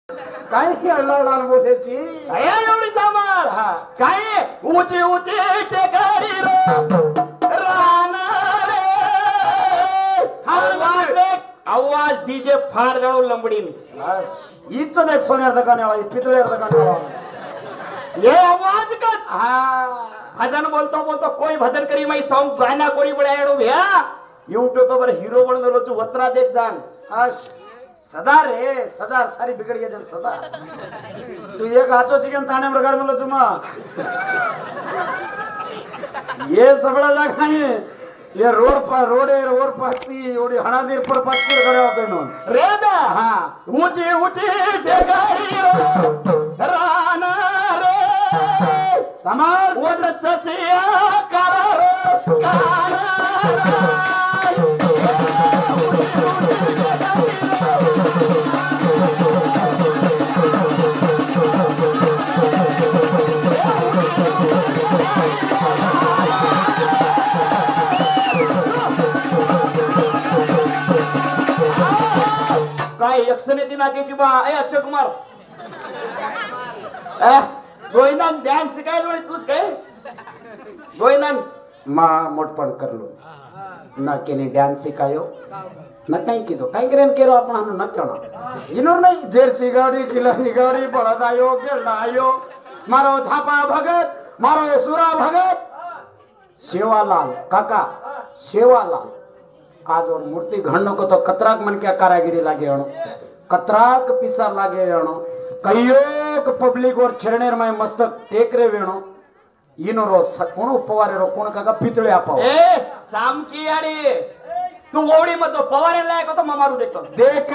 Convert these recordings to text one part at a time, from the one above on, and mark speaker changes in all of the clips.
Speaker 1: काय खेळणार बोलायची
Speaker 2: एवढी सामार काय ऊंची ऊंची टेकडी आवाज डीजे फार जाऊ लंबडीन
Speaker 1: हीच नाही सोन्यार दुकानाला पितळ्यार दुकानाला
Speaker 2: ये आवाज कच भजन बोलतो बोलतो कोई भजन करी मैं सॉन्ग गाना कोई बड़ा भैया यूट्यूब पर हीरो बन मेलो तू वत्रा देख जान
Speaker 1: सदा रे सदा सारी बिगड़ गई सदा तू एक हाथों चिकन ताने प्रकार में चुमा ये सबड़ा जागा ये रोड पत्ती ओडी हणादीर पर पत्ती करे होते नो
Speaker 2: रेदा ऊंची ऊंची देगारी राना रे
Speaker 1: समाज
Speaker 2: वद ससिया करारो काय यक्षने दिनाची बा ए अक्षय कुमार गोविंदन डान्स काय जोडी तूच काय गोविंदन
Speaker 1: मा मोटपण करलो ना केने डांस सिखायो न कहीं कीधो कहीं करेन केरो अपना हम न चना इनोर नहीं जेरसी गाड़ी किलानी गाड़ी बड़दायो गेलायो मारो थापा भगत मारो सुरा भगत सेवालाल काका सेवालाल आज और मूर्ति घड़नो को तो कतराक मन क्या कारागिरी लागे अणो कतराक पिसा लागे अणो कईयोक पब्लिक और चरणेर में मस्तक टेक रे वेणो इनोरो कोण पवारे रो कोण काका पितळे आपाव
Speaker 2: ए सामकी आडी तू ओवडी मत पवारे लायक तो मारू देखतो
Speaker 1: देख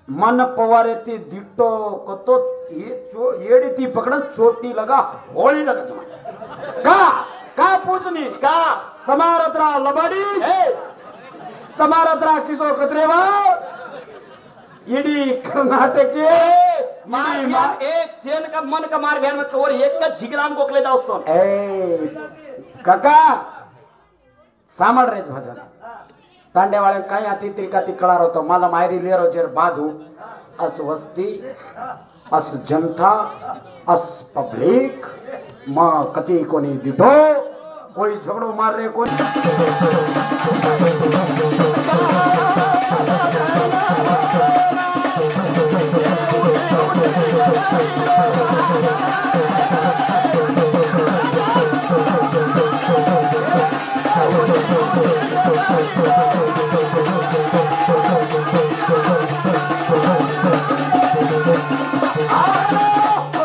Speaker 1: मन पवारे ती दिट्टो कतो येडी ती पकड़ चोटी लगा होली लगा चमा का पूछनी
Speaker 2: का
Speaker 1: तमारत्रा लबाडी तमारत्रा किशोर कत्रेवा इडी कर्नाटक
Speaker 2: मार एक सेन का मन का मार भ्यान मत और एक का झिगराम गोखले जावतो
Speaker 1: ए काका सामड रे भजन तांडेवाळे काय या चित्रिका ती कळार होतो मला मायरी लेरो जेर बाधू अस वस्ती अस जनता अस पब्लिक मा कती कोणी दिठो कोई झगड़ो मार रे कोई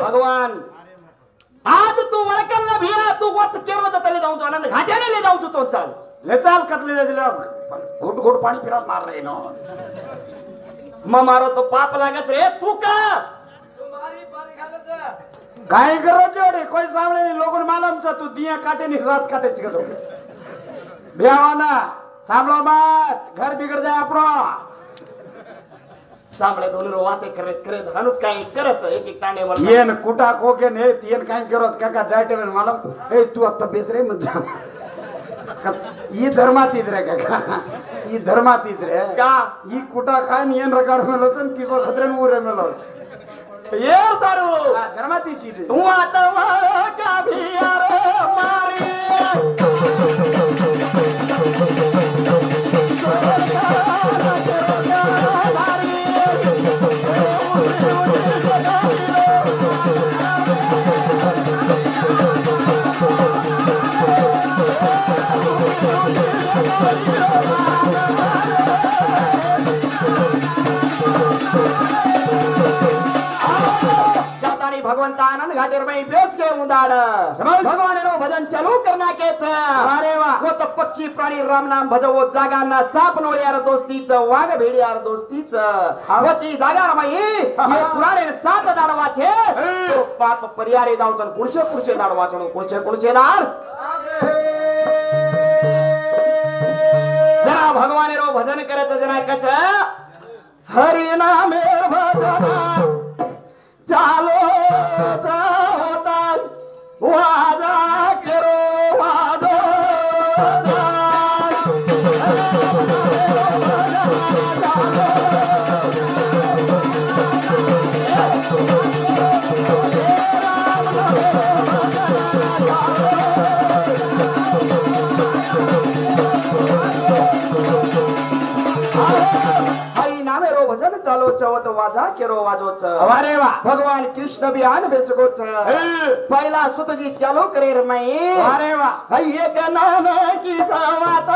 Speaker 2: भगवान आज तू वळकल ना भिया तू वत केरवत तले जाऊ तो आनंद घाट्याने ले जाऊ तो चाल
Speaker 1: ले चाल कतले दिला घोट घोट पाणी पिरा मार रे नो
Speaker 2: म मारो तो पाप लागत रे तू का
Speaker 1: काय करो जोड़े कोई सामने नहीं लोगों मालूम सा तू दिया काटे नहीं रात काटे चिकतो ब्यावाना सामलो मत घर बिगड़ जाए अपनो
Speaker 2: सामळे दोन रो वाते करे हनुच काय करच एक एक तांडे वर
Speaker 1: येन कुटा कोके ने तीन काय करोस काका जायटे मालूम ए तू आता बेसरे मत जा ई धर्मातीत रे काका ई धर्मातीत रे
Speaker 2: का
Speaker 1: ई कुटा खान येन रगाड मेलो तन किको खतरे उरे मेलो
Speaker 2: ये सारू
Speaker 1: धर्मातीची
Speaker 2: तू आता का भिया रे मारी भगवंता आनंद घाटेर में बेच के उदाड़ भगवान रो भजन चालू करना के अरे वाह वो तो पक्षी प्राणी राम नाम भजवो जागा ना साप नो यार दोस्तीच वाघ भेड यार दोस्तीच वची जागा रमाई ये पुराणे सात दाडवा छे तो पाप परियारे जाऊ तर कुडशे दाडवा चणो कुडशे दाड जरा भगवान रो भजन करत जना कच हरि नामेर भजन चालो होता वाजा करो वाजो वाजा केरो वाजोच
Speaker 1: अरे वा
Speaker 2: भगवान कृष्ण भी आन बेसगोच पहिला सुतजी चालू करे रे मैं
Speaker 1: अरे वा
Speaker 2: एक नाम की सवात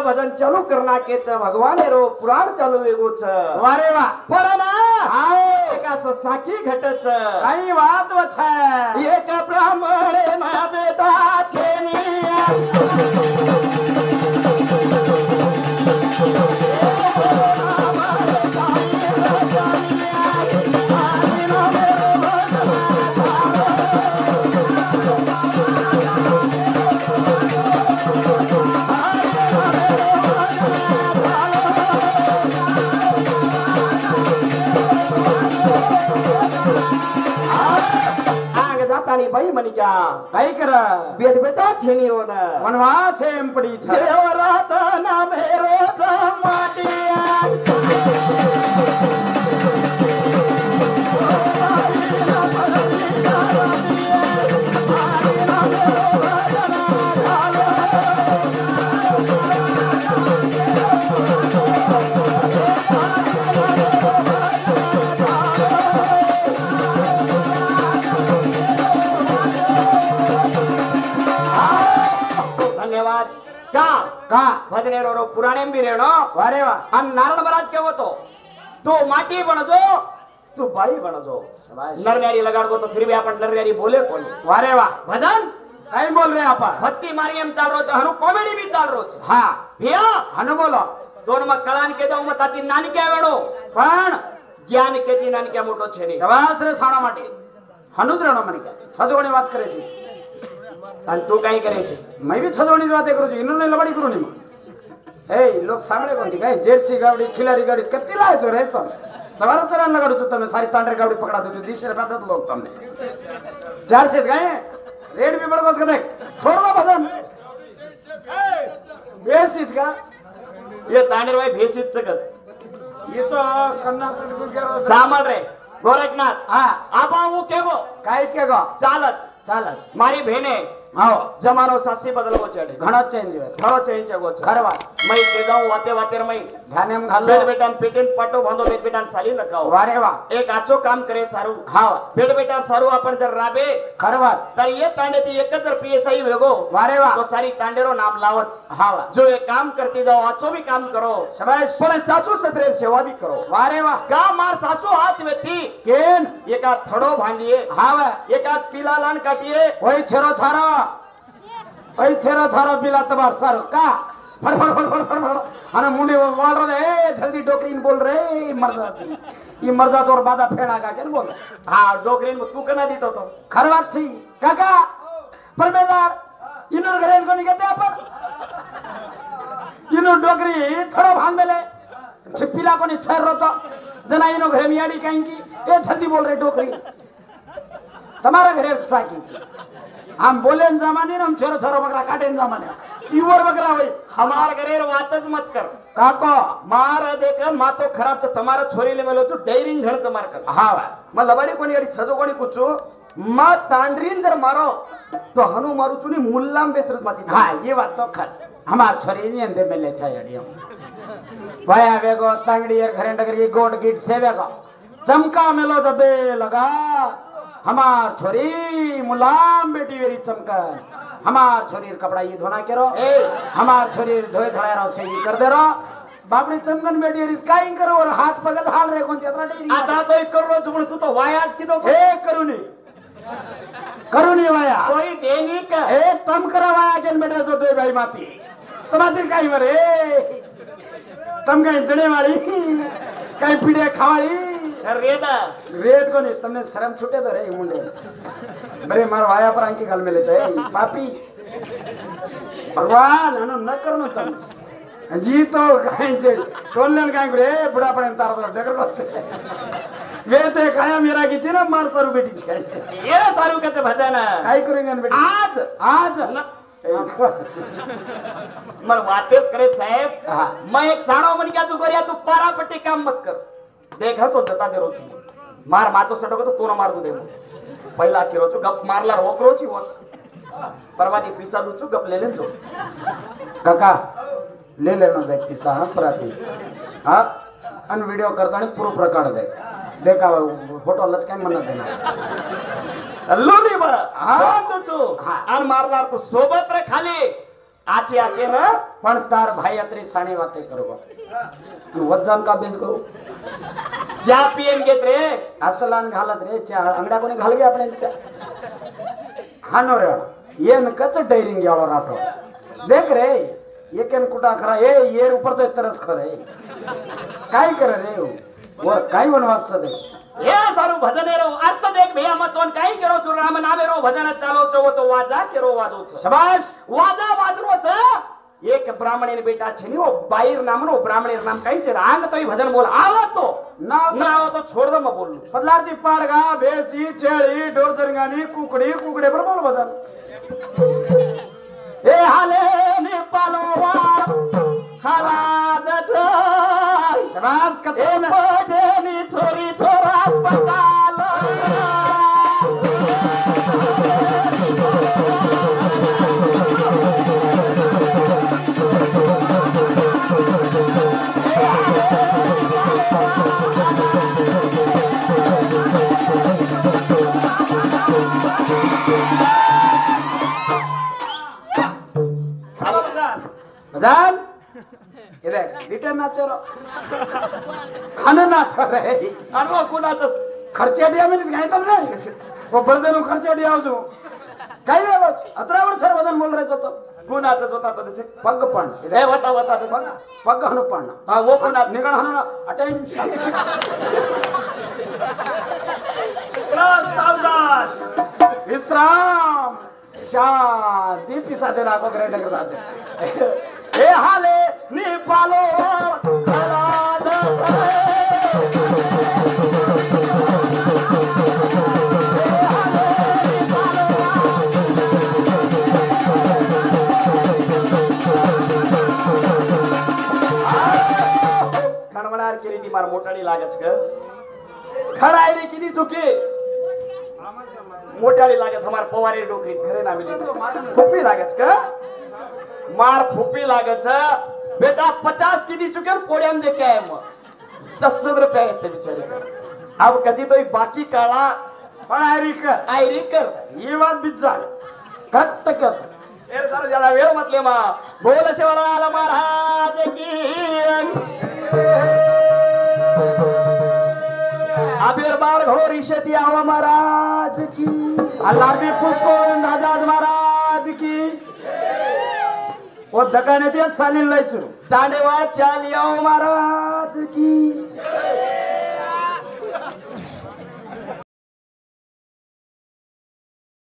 Speaker 2: भजन चालू करना के भगवान रो पुराण चालू वेगोच
Speaker 1: अरे वा
Speaker 2: पडना हाय एकाच साखी घटच
Speaker 1: काही वात वछ
Speaker 2: एक ब्राह्मणे मा बेटा छेनी बाई म्हणी क्या
Speaker 1: काही कर
Speaker 2: बेट बेटा छेनी हो ना
Speaker 1: वनवास एम पडी छ
Speaker 2: देवरात ना मेरो
Speaker 1: का
Speaker 2: भजने रो पुराणे भी रेणो
Speaker 1: अरे वा
Speaker 2: आणि नारायण महाराज केवो तो तू माटी बनजो तू बाई बनजो नरनारी लगाड़ो तो फिर भी अपन नरनारी बोले कौन
Speaker 1: अरे वा
Speaker 2: भजन
Speaker 1: काही बोल रहे आपण
Speaker 2: भक्ति मार्गे में चाल रो हनु कॉमेडी भी चाल रो
Speaker 1: हा
Speaker 2: भैया
Speaker 1: हनु बोलो
Speaker 2: दोन मग कळान के जाऊ मग ताती नानक्या वेडो
Speaker 1: पण
Speaker 2: ज्ञान के ती नानक्या मोटो छे नहीं
Speaker 1: शबास रे साणा माटे हनु द्रणो मनी का सजवणी बात करे छी
Speaker 2: आणि तू काय करे छे
Speaker 1: मैं भी सजवणी बात करू छी इन्होंने लबड़ी करू नी ए लोग सांगळे कोणती काय जेर्सी गावडी खिलारी गावडी किती लायचो रे तो सवार चरण लगाडू तो तमे सारी तांडर गावडी पकड़ा दो दिशे पातात लोग तमने 400 गाय रेड भी बड़कोस का देख छोड़वा भजन बेसिस का
Speaker 2: ये तांडर भाई भेसित सकस
Speaker 1: ये तो कन्ना
Speaker 2: सामल रे गोरखनाथ
Speaker 1: हा
Speaker 2: आपा હું કેવો
Speaker 1: काय केगो
Speaker 2: ચાલત મારી ભેને
Speaker 1: आओ
Speaker 2: જમાનો સાસી બદલવો ચડે
Speaker 1: घणो चेंज है
Speaker 2: ઘણો ચેન્જ છે
Speaker 1: खरवा
Speaker 2: મઈ કે જાઉં વાતે વાતે મઈ
Speaker 1: ध्यान में घाल
Speaker 2: બેટ બેટાન પેટેન પાટો બાંધો બેટ બેટાન સાલી લખાવો
Speaker 1: वारे वा
Speaker 2: એક આચો કામ કરે સારું
Speaker 1: हा
Speaker 2: બેટ બેટાન સારું આપણ જર રાબે
Speaker 1: खरवा
Speaker 2: तर ये तांडेती एक जर पीएसआई वेगो
Speaker 1: वारे वा
Speaker 2: तो सारी तांडेरो नाम लावच
Speaker 1: हा
Speaker 2: जो ये काम करती जाओ आचो भी काम करो
Speaker 1: शबाश
Speaker 2: पण सासू सत्रे सेवा भी करो
Speaker 1: वारे वा
Speaker 2: का मार सासू हाच व्यक्ति
Speaker 1: केन
Speaker 2: एका थडो भांडिये
Speaker 1: हा वा
Speaker 2: एका पिला लान काटिये
Speaker 1: ओय छेरो थारो ओय छेरो थारो बिला तबार सारो का फड़ फड़ फड़ फड़ फड़ फड़ अरे मुंडे बोल रहे ए जल्दी डोकरीन बोल रहे मर्दा ये मर्दा तोर बादा फेड़ा का केन बोल
Speaker 2: हां डोकरीन तू कना दीतो तो
Speaker 1: खरवा छी काका परमेदार इनो घरे को निकते आपण इनो डोकरी थोडो भांगले छिपिला कोणी छर रोतो जना इनो घरे मियाडी काई की ए जल्दी बोल रहे डोकरी तुम्हारा घरे साकी हम बोले जमाने हम छोरो छोरो बकरा काटे जमाने इवर बकरा भाई
Speaker 2: हमार घरे वातच मत कर
Speaker 1: काको
Speaker 2: मार देख मा तो खराब तो तुम्हारा छोरी ले मेलो तू डेरिंग घण च मार कर
Speaker 1: हा
Speaker 2: म लबाडी कोणी अडी छजो कोणी कुचो मा तांडरीन जर मारो तो हनु मारू चुनी मुल्लाम बेसरत माती
Speaker 1: हाँ ये बात तो खर हमार छोरी नहीं अंदर में ले छायडियो वाया वेगो तांगड़ी घरे डगर की गोड गिट से वेगो चमका मेलो जबे लगा हमार छोरी मुलाम बेटी वेरी चमका हमार छोरी कपड़ा ये धोना केरो ए हमार छोरी धोए धड़ाया रो से ये कर दे रो बापड़ी चमकन बेटी वेरी स्काइंग करो और हाथ पगल हाल रे कोन चतरा डेरी
Speaker 2: आता तो कर रो तू तो वायाज की तो
Speaker 1: ए करूनी वाया
Speaker 2: कोई देनी का
Speaker 1: ए तम करा वाया केन बेटा तो दे भाई माती तुम्हारी काई मरे तम कहीं जड़े वाली कहीं पीड़े खावाली रेत को नहीं तुमने शर्म छूटे तो रे मुंडे बरे मार वाया पर अंकी गल में लेते हैं पापी भगवान हनु न करनो तुम जी तो कहीं जे टोलन कहीं रे बुढ़ा पड़े तार तो डगर को से वेते खाया मेरा किची ना मार सारू बेटी काय
Speaker 2: ये सारू के भजन
Speaker 1: काय करेंगे बेटी
Speaker 2: आज
Speaker 1: आज
Speaker 2: न- मर बातें करे साहेब
Speaker 1: हाँ।
Speaker 2: मैं एक साणो मन क्या तू करिया तू पारापट्टी काम मत कर देखा तो जता दे रोची मार मातो सटको तो ना मार दू दे पहिला की रोचो गप मारला रोक रोची वो परवादी पिसा दूचो गप ले ले जो
Speaker 1: काका ले लेना देख किस्सा हा प्राची हा आणि व्हिडिओ करताना पूर्ण प्रकार दे देखा फोटो लच काय म्हणत देना
Speaker 2: लोनी बर
Speaker 1: हाँ।
Speaker 2: हा दूचो आणि मारला तो सोबत रे खाली आचे आचे ना
Speaker 1: पण तार भाई अत्री साणी वाते करबो तू वजन का बेस करू
Speaker 2: चहा पियन घेत रे
Speaker 1: आचलान घालत रे चहा अंगड्या कोणी घाल गे आपण हानो रे येन कच डैरिंग गेलो राठो देख रे येकेन कुटा खरा ये ऊपर तो तरस खरे काय करे रे वो काय बनवास दे
Speaker 2: ये सारू भजन रो आज तो देख भैया मत वन काही करो छु राम नामे रो भजन चालो छो तो वाजा केरो वाजो छ
Speaker 1: शाबाश
Speaker 2: वाजा वाजरो छ एक ब्राह्मणी बेटा छे नी ओ बाईर नामनो ब्राह्मणी नाम काही छे आंग तो भजन बोल आવો तो
Speaker 1: ना
Speaker 2: ना आવો तो छोड़ दो मैं बोल
Speaker 1: पदलारती पाडगा बेसी छेळी डोरजरगानी कुकडी कुकडे पर बोल बदल
Speaker 2: ए हाले ने पालोवा हालाद छ
Speaker 1: शाबाश
Speaker 2: ए
Speaker 1: कते
Speaker 2: पडेनी छोरी छोरा पकाल
Speaker 1: बदल इधर रिटर्न नाचरो हाने नाच रे
Speaker 2: अनु कुणाचं
Speaker 1: खर्चे दिया मी काय तमने वो बर्दनो खर्चे दिया आवजो काय रे अतरा वर्ष वजन बोल रहे तो
Speaker 2: कुणाचं होता तो त्याचे
Speaker 1: पग पण
Speaker 2: ए वता वता तो
Speaker 1: पग पग हनु पण
Speaker 2: हा वो कुणा
Speaker 1: निगण हनु अटेंशन
Speaker 2: सावधान
Speaker 1: विश्राम शांति पिसा दे राखो ग्रेड के साथ
Speaker 2: ए हाले नी पालो हालाद खणमणार केली ती मार मोठाडी लागच ग खडायली किती चुकी मोठाडी लागत हमार पवारी डोकरी घरे ना मिली फुप्पी लागत का मार फुप्पी लागत बेटा 50 किती चुके पोड्याम देखे आहे मग 10 रुपये आहेत ते बिचारे अब कधी तो बाकी काळा
Speaker 1: पण
Speaker 2: आयरी कर
Speaker 1: ही बात बिज्जा कट कर
Speaker 2: एर सर ज्याला वेळ म्हटले मा बोल शिवराज महाराज की आविर्भाव घोरी शेती आवा महाराज की
Speaker 1: अल्लाह भी पुष्कोन आजाद महाराज की वो दकाने दिया साली लायचू
Speaker 2: दांडेवा चालियो महाराज की